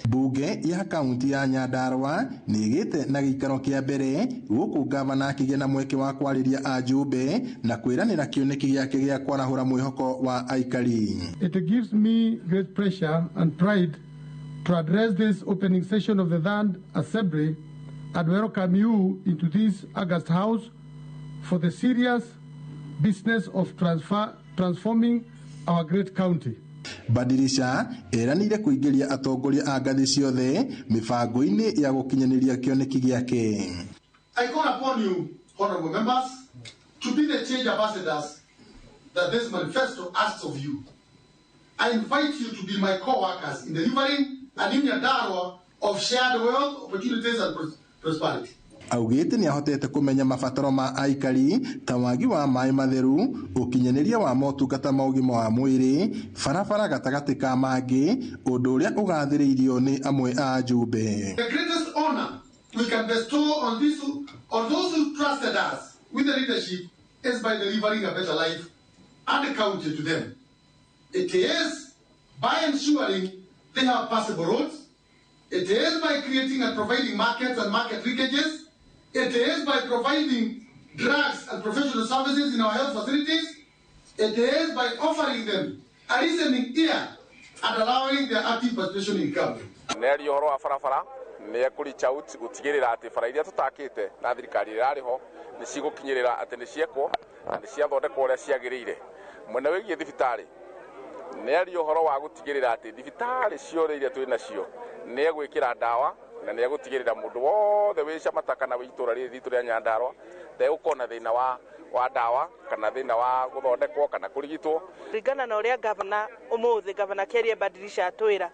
Mbunge ya kaunti ya Nyandarua nĩgĩte na gĩikaro kĩa mbere gũkũ ngavana akĩgĩa na mweke wa kwarĩria ajumbe na kwĩranĩra kĩoneki gĩake gĩa kwarahũra mwĩhoko wa aikari. It gives me great pleasure and pride to address this opening session of the Third Assembly and welcome you into this August House for the serious business of transforming our great county. Badilisha eranire kuingiria atongoria a ngathĩ ciothe mibango-inĩ ya gũkinyanĩria kĩoneki gĩake. I call upon you, honorable members, to be the change ambassadors that this manifesto asks of you. I invite you to be my co-workers in delivering an Nyandarua of shared wealth, opportunities and prosperity. Augĩte nĩ ahotete kũmenya mabataro ma aikari ta wagi wa maĩ matheru, ũkinyanĩria wa motungata ma ũgima wa mwĩrĩ, barabara gatagatĩ ka mangĩ, ũndũ ũrĩa ũgathĩrĩirio nĩ amwe a ajumbe. The greatest honor we can bestow on those who trusted us with the leadership is by delivering a better life and a county to them. It is by ensuring they have passable roads. It is by creating and providing markets and market linkages. It is by providing drugs and professional services in our health facilities. It is by offering them a listening ear and allowing their active participation in government. Neri horo wa barabara nĩ ekũricha utigĩrĩra atĩ bara iria tũtakĩte na thirikari ĩrarĩho nĩ cigũkinyĩrĩra atĩ nĩ ciekwo na nĩ ciathondekwo ũrĩa ciagĩrĩire. Mwena wĩgiĩ thibitarĩ neri horo wa gũtigĩrĩra atĩ thibitarĩ ciothe iria twĩ nacio nĩ egwĩkĩra ndawa na nĩ egũtigĩrĩra mũndũ wothe wĩ Camataka na itũra rĩrĩ ritũ rĩa Nyandarua ndegũkorwo na thĩna wa ndawa kana thĩna wa gũthondekwo kana kũrigitwo. Ringana na ũrĩa gavana ũmũthĩ gavana Ngabana Badilisha atwĩra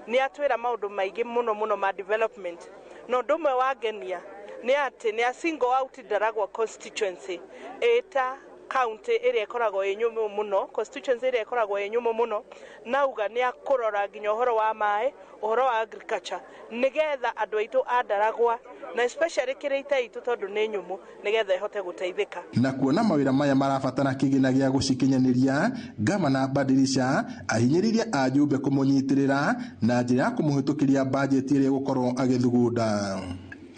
nĩ atwĩra maũndũ maingĩ mũno ma development. No ũndũ ũmwe wangenia nĩ atĩ nĩ a single out Ndaragwa constituency eta county ĩrĩa ĩkoragwo ĩ nyũmũ mũno, constituency ĩrĩa ĩkoragwo ĩ nyũmũ mũno, nauga nĩ akũrora nginya ũhoro wa maĩ, ũhoro wa agriculture, nĩgetha andũ aitũ a Ndaragwa na especially kĩrĩita itũ tondũ nĩ nyũmũ nĩgetha ĩhote gũteithĩka. Na kuona mawĩra maya marabatara kĩgĩna gĩa gũcikinyanĩria, Ngabana Badilisha ahinyĩrĩirie ajumbe kũmũnyitĩrĩra na njĩra ya kũmũhĩtũkĩria bajeti ĩrĩa gũkorwo agĩthugunda.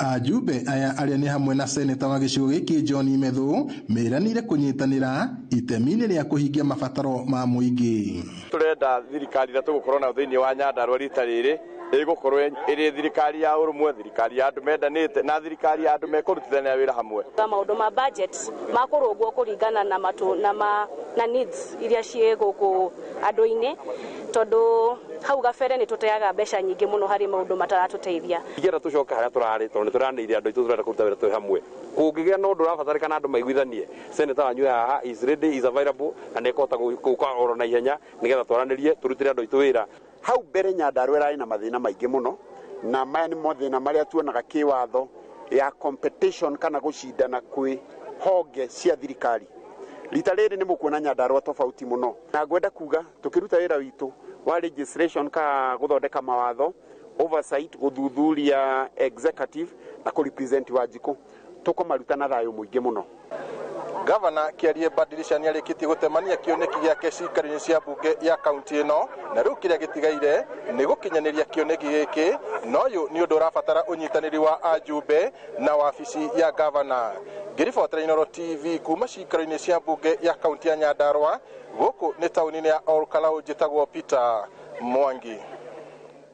Ajumbe aya arĩa nĩ hamwe na seneta wa gĩcigo gĩkĩ John Methu meranire kũnyitanĩra itemi-inĩ rĩa kũhingia mabataro ma mũingĩ. Tũrenda thirikari ĩrĩa tũgũkorwo nayo thĩinĩ wa Nyandarua rita rĩrĩ ĩgũkorwo ĩrĩ thirikari ya ũrũmwe, thirikari ya andũ mendanĩte na thirikari ya andũ mekũrutithania wĩra hamwe. Maũndũ ma budget makũrũngwo kũringana na needs iria ciĩ gũkũ andũ-inĩ tondũ hau gabere nĩ tũteaga mbeca nyingĩ mũno harĩ maũndũ mataratũteithia. Igera tũcoka harĩa tũrarĩ tondũ nĩ tũranĩire andũ aitũ tũrenda kũruta wĩra twĩ hamwe. Kũngĩgĩa na ũndũ ũrabatarĩkana andũ maiguithanie, senator wanyu haha is ready, is available na nĩ kũhota gũka oro na ihenya nĩgetha twaranĩrie tũrutĩre andũ aitũ wĩra. Hau mbere Nyandarua ĩrarĩ na mathĩna maingĩ mũno na maya nĩ mathĩna marĩa tuonaga kĩwatho ya competition kana gũcindana kwĩ honge cia thirikari. Rita rĩrĩ nĩ mũkuona Nyandarua tofauti mũno. Na ngwenda kuga tũkĩruta wĩra witũ wa registration ka gũthondeka mawatho, oversight, gũthuthuria executive na kũrepresent Wanjikũ tũkũmaruta na thayũ mũingĩ mũno. Ngavana Badilisha nĩ arĩkĩtie gũtemania kĩoneki gĩake ciikaro-inĩ cia mbunge ya kaunti ĩno, na rĩu kĩrĩa gĩtigaire nĩ gũkinyanĩria kĩoneki gĩkĩ, no ũyũ nĩ ũndũ ũrabatara ũnyitanĩri wa ajumbe na wabici ya ngavana. Ngĩribotera Inooro TV kuma ciikaro-inĩ cia mbunge ya kaunti ya Nyandarua, gũkũ nĩ taũni-inĩ ya Ol Kalou, njĩtagwo Peter Mwangi.